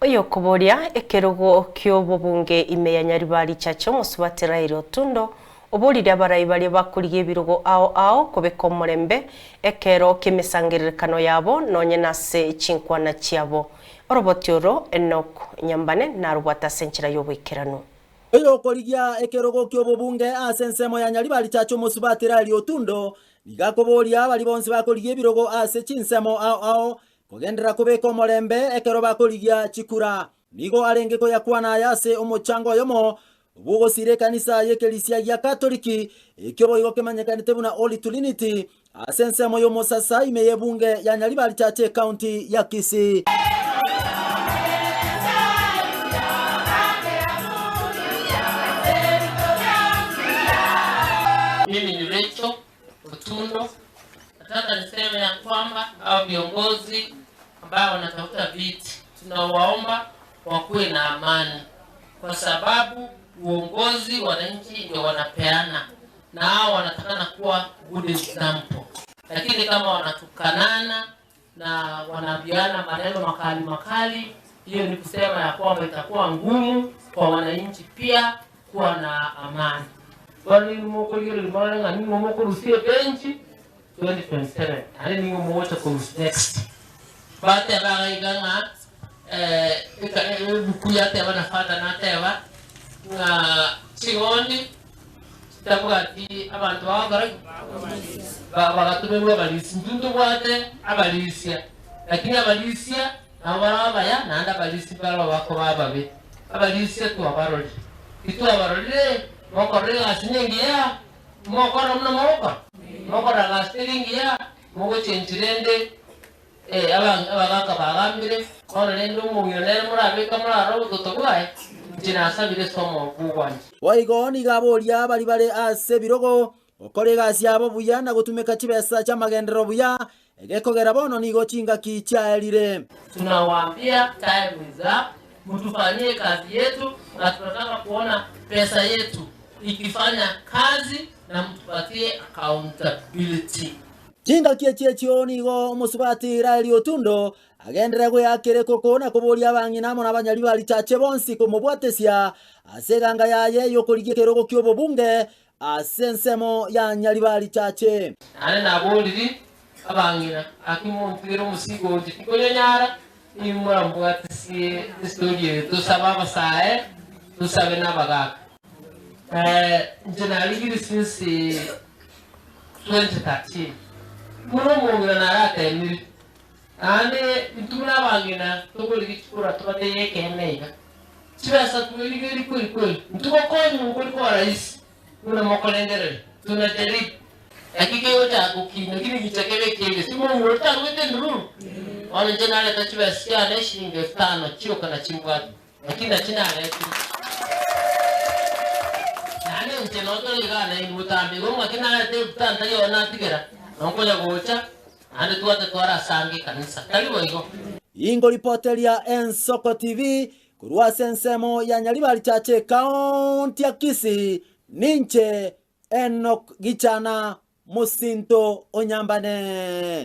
Oyo kuboria ekerogo ky'obubunge ime ya Nyaribari Chacho musubatira iri otundo oborire abarai bari bakuriye ebirogo ao kobeka omurembe ekero kemisangiririkano yabo nonye nase chinkwana chiabo orobotioro Enoch Nyambane narubwata senchira y'obwikirano. Oyo korigia ekerogo ky'obubunge ase ensemo ya Nyaribari Chacho musubatira iri otundo nigakoboria bari bonse bakuriye ebirogo ase chinsemo ao kugendera kubeka omurembe ekero bakorigia chikura nigo arenge koyakwana yase omochango yomo bugosire kanisa yekelisia ya Katoliki ekyobo igo kemanyekanite buna Holy Trinity ase ensemo yomo sasa ime yebunge ya Nyaribari Chache county ya Kisii. Mimi ni Rachel Otundo. Nataka niseme ya kwamba au viongozi ambao wanatafuta viti tunawaomba wakuwe na amani, kwa sababu uongozi wananchi ndio wanapeana na hao wanatakana kuwa good example. Lakini kama wanatukanana na wanabiana maneno makali, hiyo ni kusema ya kwamba itakuwa ngumu kwa wananchi pia kuwa na amani. Wali moko lile limanga ni moko rusie benchi 2027 ali ningo mwocha ko next bate bagayiganga kuyate abanafata natewa nga chigondi tabwati abantu bagatume balisi ndundu bwate abalisia, lakini abalisia nabarabaya nanda balisi balo bako bababe abalisia tu abaroli itu abaroli moko rega sinengia moko ramna moko ragastiringia moko chenchirende abagaka bagambire kono nendo muyonera murabeka muraro gutogwaye jinasabire somo bugwanje waigoni gaboria bari bare ase birogo okorega syabo buya na gutumika chibesa cha magendero buya egekogera bono nigo chinga kichaelire. Tunawaambia time is up, mtufanyie kazi yetu na tunataka kuona pesa yetu ikifanya kazi na mtupatie accountability. Chinga kiechio nigo musubatira iri otundo agendera gwakire koko na kuboria abang'ina amo n'Abanyaribari Chache bonsi kumubwatesia ase ganga yaye yokorigia ekerogo ky'obubunge ase ensemo ya Nyaribari Chache. Ane naboriri abang'ina akimuntwira omusigo oti tikonyara imura mbwatesie story tusaba abasae tusabe n'abagaka. Njenarigiri since 2013 muno mungina naratemiri ane itumuna bangina tugoli chikura tubate keneiga chibasa tuwirigeri kweli ntuko konyu ngoli kwa rais una mokolendere tunajaribu yakike yote akukina kile kichakebe kile simo ngolta ngwete nduru wale jenale tachibasa ya shilingi 5 chiro kana chimbwatu lakini china aleti nane nchenoto ligana imutambi gomwa kina aleti utanta yona tigera nongoja gocha ande tuwate twara sange kanisa karibu iko ingo ripoteria Ensoko TV kurwa sensemo ya Nyaribari Chache county ya Kisii ninche Enoch Gichana Musinto Onyambane.